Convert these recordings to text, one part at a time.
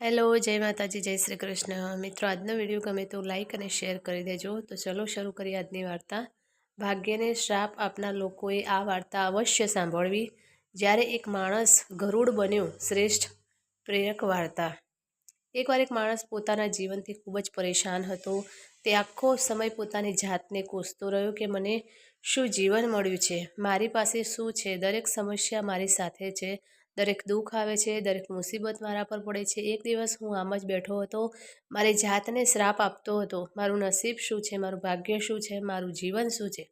Hello, જય માતાજી, જય શ્રી કૃષ્ણ. મિત્રો, આજનો વિડીયો ગમે તો લાઈક અને શેર કરી દેજો. તો ચલો શરૂ કરીએ આજની વાર્તા. ભાગ્યને શ્રાપ આપનાર લોકોએ આ વાર્તા અવશ્ય સાંભળવી. જ્યારે એક માણસ ગરુડ બન્યો. શ્રેષ્ઠ પ્રેરક વાર્તા. એકવાર એક માણસ પોતાના જીવનથી ખૂબ જ પરેશાન હતો. તે આખો સમય પોતાની જાતને કોસતો રહ્યો કે મને શું જીવન મળ્યું છે, મારી પાસે શું છે, દરેક સમસ્યા મારી સાથે છે, દરેક દુઃખ આવે છે, દરેક મુસીબત મારા પર પડે છે. એક દિવસ હું આમ જ બેઠો હતો, મારી જાતને શ્રાપ આપતો હતો. મારું નસીબ શું છે, મારું ભાગ્ય શું છે, મારું જીવન શું છે.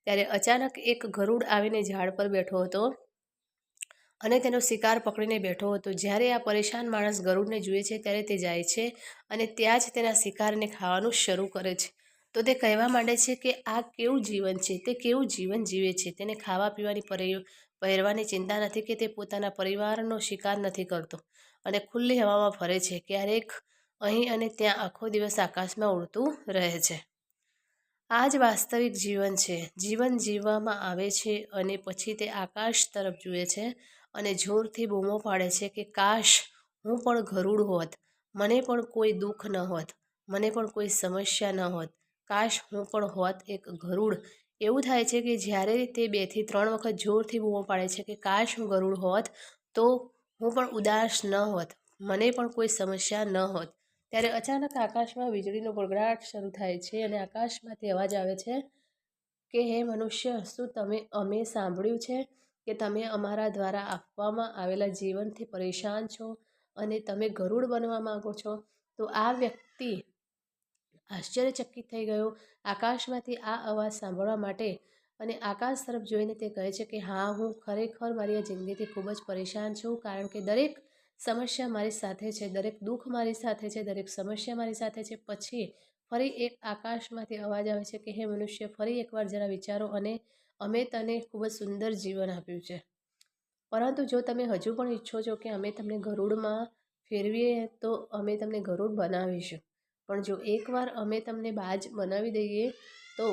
ત્યારે અચાનક એક ગરુડ આવીને ઝાડ પર બેઠો હતો અને તેનો શિકાર પકડીને બેઠો હતો. જ્યારે આ પરેશાન માણસ ગરુડને જુએ છે ત્યારે તે જાય છે અને ત્યાં જ તેના શિકારને ખાવાનું શરૂ કરે છે. તો તે કહેવા માંડે છે કે આ કેવું જીવન છે, તે કેવું જીવન જીવે છે. તેને ખાવા પીવાની પહેરવાની ચિંતા નથી કે તે પોતાના પરિવારનો શિકાર નથી કરતો અને ખુલ્લી હવામાં ફરે છે. ક્યારેક અહીં અને ત્યાં આખો દિવસ આકાશમાં ઉડતું રહે છે. આ જ વાસ્તવિક જીવન છે. જીવન જીવવામાં આવે છે અને પછી તે આકાશ તરફ જુએ છે અને જોરથી બૂમો પાડે છે કે કાશ હું પણ ગરુડ હોત, મને પણ કોઈ દુઃખ ન હોત, મને પણ કોઈ સમસ્યા ન હોત. કાશ હું પણ હોત એક ગરુડ. એવું થાય છે કે જ્યારે તે 2 થી 3 વખત જોરથી બૂમો પાડે છે કે કાશ હું ગરુડ હોત, તો હું પણ ઉદાસ ન હોત, મને પણ કોઈ સમસ્યા ન હોત. ત્યારે અચાનક આકાશમાં વીજળીનો ગડગડાટ શરૂ થાય છે અને આકાશમાંથી અવાજ આવે છે કે હે મનુષ્ય, શું અમે સાંભળ્યું છે કે તમે અમારા દ્વારા આપવામાં આવેલા જીવનથી પરેશાન છો અને તમે ગરુડ બનવા માંગો છો? તો આ વ્યક્તિ આશ્ચર્યચકિત થઈ ગયો આકાશમાંથી આ અવાજ સાંભળવા માટે અને આકાશ તરફ જોઈને તે કહે છે કે હા, હું ખરેખર મારી આ જિંદગીથી ખૂબ જ પરેશાન છું, કારણ કે દરેક સમસ્યા મારી સાથે છે, દરેક દુઃખ મારી સાથે છે, દરેક સમસ્યા મારી સાથે છે. પછી ફરી એક આકાશમાંથી અવાજ આવે છે કે હે મનુષ્ય, ફરી એકવાર જરા વિચારો અને અમે તને ખૂબ જ સુંદર જીવન આપ્યું છે, પરંતુ જો તમે હજુ પણ ઈચ્છો છો કે અમે તમને ગરુડમાં ફેરવીએ તો અમે તમને ગરુડ બનાવીશું, પણ જો એકવાર અમે તમને બાજ બનાવી દઈએ તો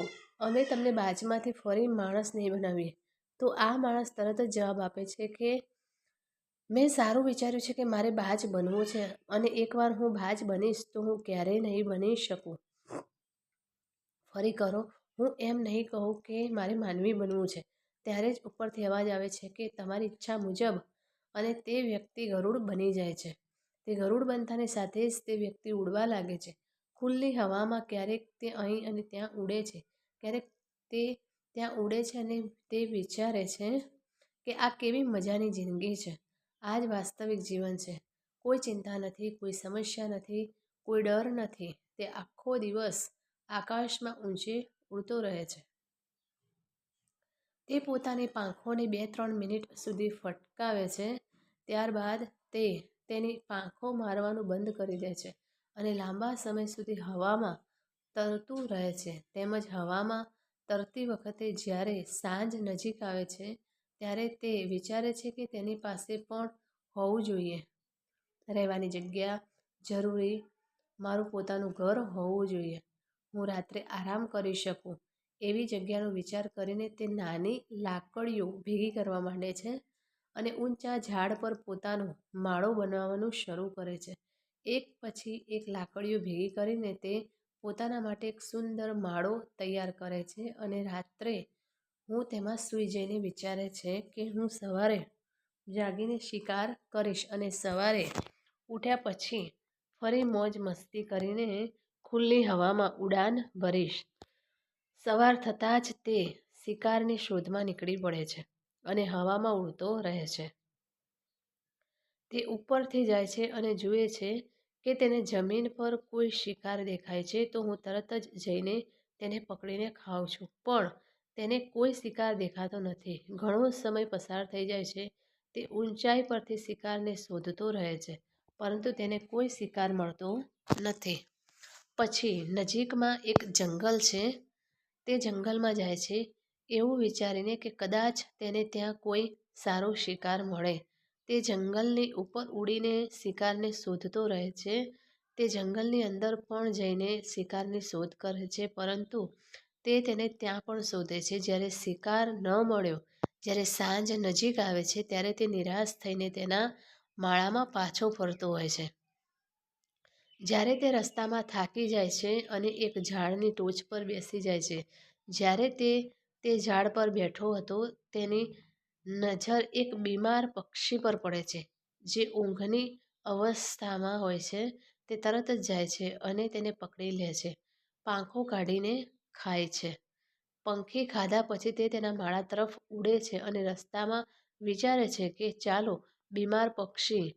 અમે તમને બાજમાંથી ફરી માણસ નહીં બનાવીએ. તો આ માણસ તરત જ જવાબ આપે છે કે મેં સારું વિચાર્યું છે કે મારે બાજ બનવું છે અને એકવાર હું બાજ બનીશ તો હું ક્યારેય નહીં બની શકું. ફરી કરો, હું એમ નહીં કહું કે મારે માનવી બનવું છે. ત્યારે જ ઉપરથી અવાજ આવે છે કે તમારી ઈચ્છા મુજબ, અને તે વ્યક્તિ ગરુડ બની જાય છે. તે ગરુડ બનતાની સાથે જ તે વ્યક્તિ ઉડવા લાગે છે ખુલ્લી હવામાં. ક્યારેક તે અહીં અને ત્યાં ઉડે છે, ક્યારેક તે ત્યાં ઉડે છે અને તે વિચારે છે કે આ કેવી મજાની જિંદગી છે. આ જ વાસ્તવિક જીવન છે. કોઈ ચિંતા નથી, કોઈ સમસ્યા નથી, કોઈ ડર નથી. તે આખો દિવસ આકાશમાં ઊંચે ઉડતો રહે છે. તે પોતાની પાંખોને 2-3 મિનિટ સુધી ફટકાવે છે, ત્યારબાદ તે તેની પાંખો મારવાનું બંધ કરી દે છે અને લાંબા સમય સુધી હવામાં તરતું રહે છે. તેમજ હવામાં તરતી વખતે જ્યારે સાંજ નજીક આવે છે ત્યારે તે વિચારે છે કે તેની પાસે પણ હોવું જોઈએ રહેવાની જગ્યા, જરૂરી મારું પોતાનું ઘર હોવું જોઈએ, હું રાત્રે આરામ કરી શકું એવી જગ્યાનો વિચાર કરીને તે નાની લાકડીઓ ભેગી કરવા માંડે છે અને ઊંચા ઝાડ પર પોતાનો માળો બનાવવાનું શરૂ કરે છે. એક પછી એક લાકડીઓ ભેગી કરીને તે પોતાના માટે એક સુંદર માળો તૈયાર કરે છે અને રાત્રે હું તેમાં સૂઈ જઈને વિચારે છે કે હું સવારે જાગીને શિકાર કરીશ અને સવારે ઉઠ્યા પછી ફરી મોજ મસ્તી કરીને ખુલ્લી હવામાં ઉડાન ભરીશ. સવાર થતાં જ તે શિકારની શોધમાં નીકળી પડે છે અને હવામાં ઉડતો રહે છે. તે ઉપરથી જાય છે અને જુએ છે કે તેને જમીન પર કોઈ શિકાર દેખાય છે તો હું તરત જ જઈને તેને પકડીને ખાઉં છું, પણ તેને કોઈ શિકાર દેખાતો નથી. ઘણો સમય પસાર થઈ જાય છે. તે ઊંચાઈ પરથી શિકારને શોધતો રહે છે, પરંતુ તેને કોઈ શિકાર મળતો નથી. પછી નજીકમાં એક જંગલ છે. તે જંગલમાં જાય છે એવું વિચારીને કે કદાચ તેને ત્યાં કોઈ સારો શિકાર મળે. તે જંગલની ઉપર ઉડીને શિકારને શોધતો રહે છે. તે જંગલની અંદર પણ જઈને શિકારની શોધ કરે છે, પરંતુ તે તેને ત્યાં પણ શોધે છે. જ્યારે શિકાર ન મળ્યો, જ્યારે સાંજ નજીક આવે છે ત્યારે તે નિરાશ થઈને તેના માળામાં પાછો ફરતો હોય છે. જ્યારે તે રસ્તામાં થાકી જાય છે અને એક ઝાડની ટોચ પર બેસી જાય છે. જ્યારે તે ઝાડ પર બેઠો હતો, તેની નજર એક બીમાર પક્ષી પર પડે છે, જે ઊંઘની અવસ્થામાં હોય છે. તે તરત જ જાય છે અને તેને પકડી લે છે, પાંખો કાઢીને ખાય છે. પંખી ખાધા પછી તે તેના માળા તરફ ઉડે છે અને રસ્તામાં વિચારે છે કે ચાલો, બીમાર પક્ષી,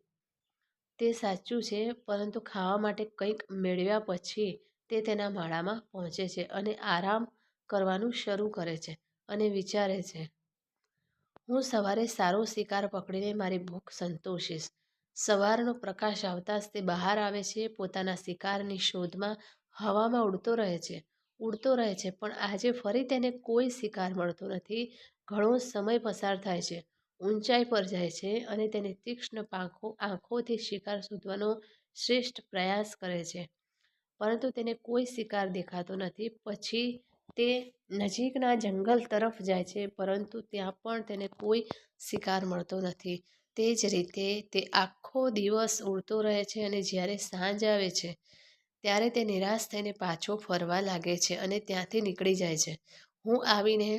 તે સાચું છે, પરંતુ ખાવા માટે કંઈક મેળવ્યા પછી તે તેના માળામાં પહોંચે છે અને આરામ કરવાનું શરૂ કરે છે અને વિચારે છે, હું સવારે સારો શિકાર પકડીને મારી ભૂખ સંતોષીશ. સવારનો પ્રકાશ આવતાં જ તે બહાર આવે છે, પોતાના શિકારની શોધમાં હવામાં ઉડતો રહે છે, પણ આજે ફરી તેને કોઈ શિકાર મળતો નથી. ઘણો સમય પસાર થાય છે, ઊંચાઈ પર જાય છે અને તેની તીક્ષ્ણ આંખોથી શિકાર શોધવાનો શ્રેષ્ઠ પ્રયાસ કરે છે, પરંતુ તેને કોઈ શિકાર દેખાતો નથી. પછી તે નજીકના જંગલ તરફ જાય છે, પરંતુ ત્યાં પણ તેને કોઈ શિકાર મળતો નથી. તે જ રીતે તે આખો દિવસ ઉડતો રહે છે અને જ્યારે સાંજ આવે છે, ત્યારે તે નિરાશ થઈને પાછો ફરવા લાગે છે અને ત્યાંથી નીકળી જાય છે. હું આવીને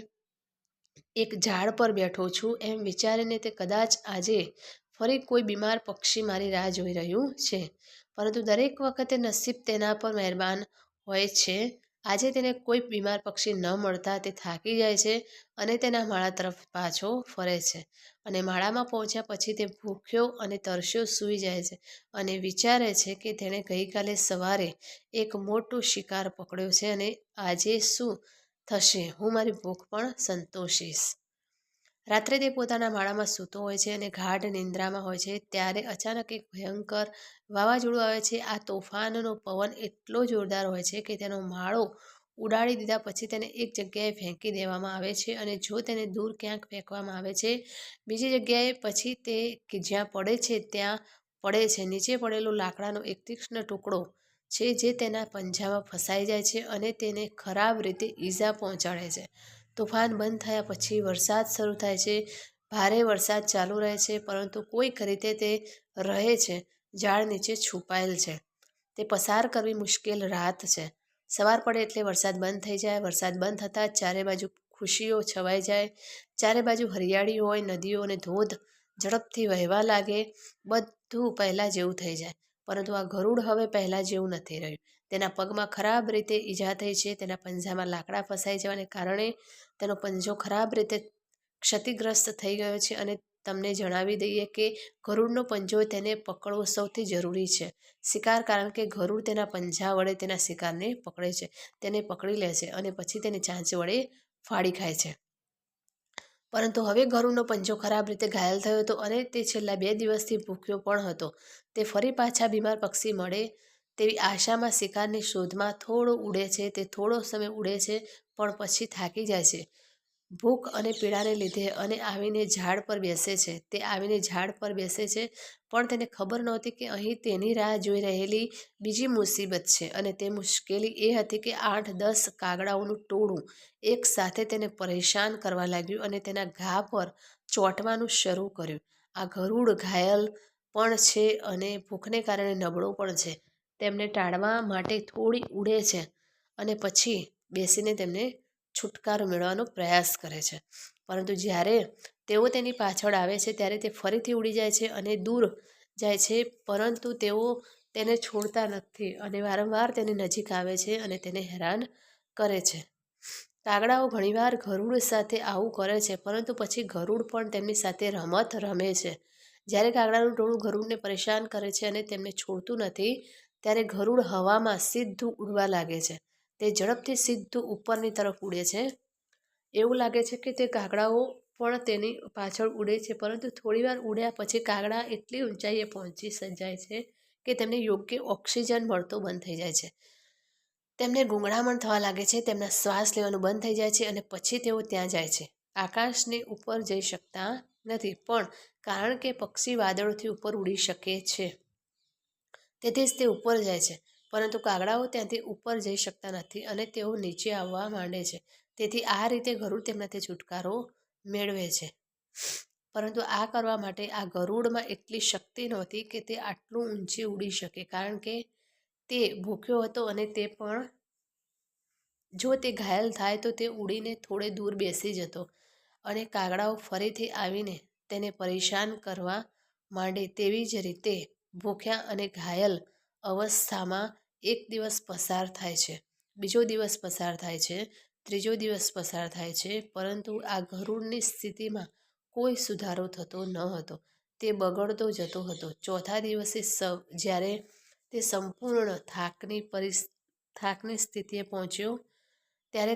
એક ઝાડ પર બેઠો છું એમ વિચારીને તે કદાચ આજે ફરી કોઈ બીમાર પક્ષી મારી રાહ જોઈ રહ્યું છે, પરંતુ દરેક વખતે નસીબ તેના પર મહેરબાન હોય છે. આજે તેને કોઈ બીમાર પક્ષી ન મળતા તે થાકી જાય છે અને તેના માળા તરફ પાછો ફરે છે, અને માળામાં પહોંચ્યા પછી તે ભૂખ્યો અને તરસ્યો સૂઈ જાય છે અને વિચારે છે કે તેણે ગઈકાલે સવારે એક મોટો શિકાર પકડ્યો છે અને આજે શું થશે, હું મારી ભૂખ પણ સંતોષીશ. રાત્રે તે પોતાના માળામાં સૂતો હોય છે અને ગાઢ નિંદ્રામાં હોય છે. ત્યારે અચાનક એક ભયંકર વાવાઝોડું આવે છે. આ તોફાનનો પવન એટલો જોરદાર હોય છે કે તેનો માળો ઉડાડી દીધા પછી તેને એક જગ્યાએ ફેંકી દેવામાં આવે છે, અને જો તેને દૂર ક્યાંક ફેંકવામાં આવે છે બીજી જગ્યાએ, પછી તે કે જ્યાં પડે છે ત્યાં પડે છે. નીચે પડેલો લાકડાનો એક તીક્ષ્ણ ટુકડો છે જે તેના પંજામાં ફસાઈ જાય છે અને તેને ખરાબ રીતે ઈજા પહોંચાડે છે. તોફાન બંધ થયા પછી વરસાદ શરૂ થાય છે. ભારે વરસાદ ચાલુ રહે છે, પરંતુ કોઈક રીતે તે રહે છે, ઝાડ નીચે છુપાયેલ છે. તે પસાર કરવી મુશ્કેલ રાત છે. સવાર પડે એટલે વરસાદ બંધ થઈ જાય. વરસાદ બંધ થતાં ચારે બાજુ ખુશીઓ છવાઈ જાય. ચારે બાજુ હરિયાળી હોય, નદીઓ અને ધોધ ઝડપથી વહેવા લાગે. બધું પહેલાં જેવું થઈ જાય, પરંતુ આ ગરુડ હવે પહેલાં જેવું નથી રહ્યું. તેના પગમાં ખરાબ રીતે ઈજા થઈ છે. તેના પંજામાં લાકડા ફસાઈ જવાને કારણે તેનો પંજો ખરાબ રીતે ક્ષતિગ્રસ્ત થઈ ગયો છે, અને તમને જણાવી દઈએ કે ગરુડનો પંજો તેને પકડવો સૌથી જરૂરી છે શિકાર, કારણ કે ગરુડ તેના પંજા વડે તેના શિકારને પકડે છે, તેને પકડી લે છે અને પછી તેને ચાંચ વડે ફાડી ખાય છે. પરંતુ હવે ગરુડનો પંજો ખરાબ રીતે ઘાયલ થયો હતો અને તે છેલ્લા 2 દિવસથી ભૂખ્યો પણ હતો. તે ફરી પાછા બીમાર પક્ષી મળે તેવી આશામાં શિકારની શોધમાં થોડો ઉડે છે. તે થોડો સમય ઉડે છે, પણ પછી થાકી જાય છે ભૂખ અને પીડાને લીધે, અને આવીને ઝાડ પર બેસે છે. તે આવીને ઝાડ પર બેસે છે, પણ તેને ખબર નહોતી કે અહીં તેની રાહ જોઈ રહેલી બીજી મુસીબત છે, અને તે મુશ્કેલી એ હતી કે 8-10 કાગડાઓનું ટોળું એક સાથે તેને પરેશાન કરવા લાગ્યું અને તેના ઘા પર ચોંટવાનું શરૂ કર્યું. આ ગરુડ ઘાયલ પણ છે અને ભૂખને કારણે નબળો પણ છે. તેમને ટાળવા માટે થોડી ઉડે છે અને પછી બેસીને તેમને છુટકારો મેળવવાનો પ્રયાસ કરે છે, પરંતુ જ્યારે તેઓ તેની પાછળ આવે છે ત્યારે તે ફરીથી ઉડી જાય છે અને દૂર જાય છે, પરંતુ તેઓ તેને છોડતા નથી અને વારંવાર તેની નજીક આવે છે અને તેને હેરાન કરે છે. કાગડાઓ ઘણીવાર ગરુડ સાથે આવું કરે છે, પરંતુ પછી ગરુડ પણ તેમની સાથે રમત રમે છે. જ્યારે કાગડાનું ટોળું ગરુડને પરેશાન કરે છે અને તેમને છોડતું નથી, ત્યારે ગરુડ હવામાં સીધું ઉડવા લાગે છે. તે ઝડપથી સીધું ઉપરની તરફ ઉડે છે. એવું લાગે છે કે તે કાગડાઓ પણ તેની પાછળ ઉડે છે, પરંતુ થોડીવાર ઉડ્યા પછી કાગડા એટલી ઊંચાઈએ પહોંચી જાય છે કે તેમને યોગ્ય ઓક્સિજન મળતો બંધ થઈ જાય છે. તેમને ગૂંગળામણ થવા લાગે છે, તેમના શ્વાસ લેવાનું બંધ થઈ જાય છે અને પછી તેઓ ત્યાં જાય છે. આકાશની ઉપર જઈ શકતા નથી, પણ કારણ કે પક્ષી વાદળોથી ઉપર ઉડી શકે છે, તેથી જ તે ઉપર જાય છે. પરંતુ કાગડાઓ ત્યાંથી ઉપર જઈ શકતા નથી અને તેઓ નીચે આવવા માંડે છે. તેથી આ રીતે ગરુડ તેમનાથી છુટકારો મેળવે છે. પરંતુ આ કરવા માટે આ ગરુડમાં એટલી શક્તિ નહોતી કે તે આટલું ઊંચે ઉડી શકે, કારણ કે તે ભૂખ્યો હતો અને તે પણ જો તે ઘાયલ થાય તો તે ઉડીને થોડે દૂર બેસી જતો અને કાગડાઓ ફરીથી આવીને તેને પરેશાન કરવા માંડે. તેવી જ રીતે ભૂખ્યા અને ઘાયલ અવસ્થામાં એક દિવસ પસાર થાય છે, બીજો દિવસ પસાર થાય છે, ત્રીજો દિવસ પસાર થાય છે, પરંતુ આ ગરુડની સ્થિતિમાં કોઈ સુધારો થતો ન હતો. તે બગડતો જતો હતો. ચોથા દિવસે જ્યારે તે સંપૂર્ણ થાકની સ્થિતિએ પહોંચ્યો ત્યારે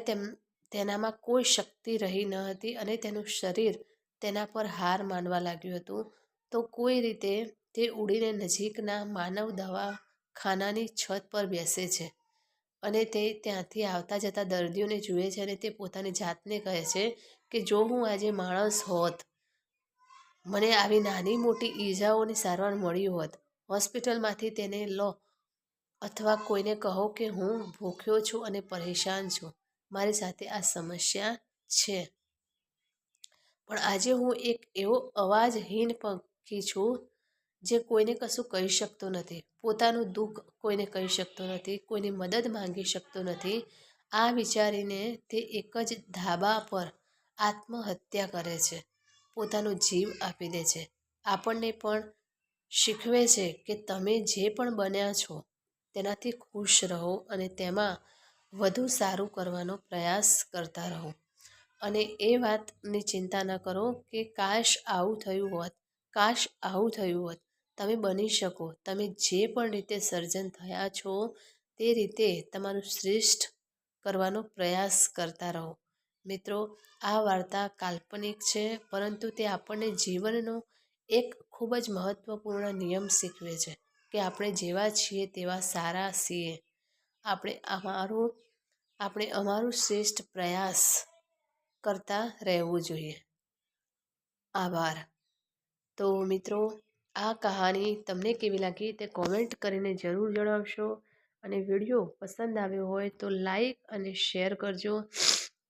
તેનામાં કોઈ શક્તિ રહી ન હતી અને તેનું શરીર તેના પર હાર માનવા લાગ્યું હતું. તો કોઈ રીતે તે ઉડીને નજીકના માનવ દવાખાનાની છત પર બેસે છે અને તે ત્યાંથી આવતા જતા દર્દીઓને જુએ છે અને તે પોતાની જાતને કહે છે કે જો હું આજે માણસ હોત, મને આવી નાની મોટી ઈજાઓની સારવાર મળી હોત, હોસ્પિટલમાંથી તેને લો અથવા કોઈને કહો કે હું ભૂખ્યો છું અને પરેશાન છું, મારી સાથે આ સમસ્યા છે. પણ આજે હું એક એવો અવાજહીન પંખી છું જે કોઈને કશું કહી શકતો નથી, પોતાનું દુઃખ કોઈને કહી શકતો નથી, કોઈની મદદ માંગી શકતો નથી. આ વિચારીને તે એક જ ધાબા પર આત્મહત્યા કરે છે, પોતાનો જીવ આપી દે છે. આપણને પણ શીખવે છે કે તમે જે પણ બન્યા છો તેનાથી ખુશ રહો અને તેમાં વધુ સારું કરવાનો પ્રયાસ કરતા રહો. અને એ વાતની ચિંતા ન કરો કે કાશ આવું થયું હોત, કાશ આવું થયું હોત. તમે બની શકો. તમે જે પણ રીતે સર્જન થયા છો તે રીતે તમારું શ્રેષ્ઠ કરવાનો પ્રયાસ કરતા રહો. મિત્રો, આ વાર્તા કાલ્પનિક છે, પરંતુ તે આપણને જીવનનો એક ખૂબ જ મહત્ત્વપૂર્ણ નિયમ શીખવે છે કે આપણે જેવા છીએ તેવા સારા છીએ. આપણે અમારું શ્રેષ્ઠ પ્રયાસ કરતા રહેવું જોઈએ. આભાર. તો મિત્રો, આ કહાની તમને કેવી લાગી તે કોમેન્ટ કરીને જરૂર જણાવશો અને વિડીયો પસંદ આવ્યો હોય તો લાઈક અને શેર કરજો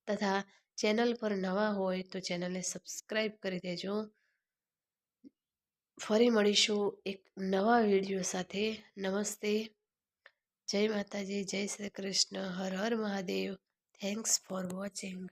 તથા ચેનલ પર નવા હોય તો ચેનલને સબસ્ક્રાઈબ કરી દેજો. ફરી મળીશું એક નવા વિડીયો સાથે. નમસ્તે, જય માતાજી, જય શ્રી કૃષ્ણ, હર હર મહાદેવ. Thanks for watching.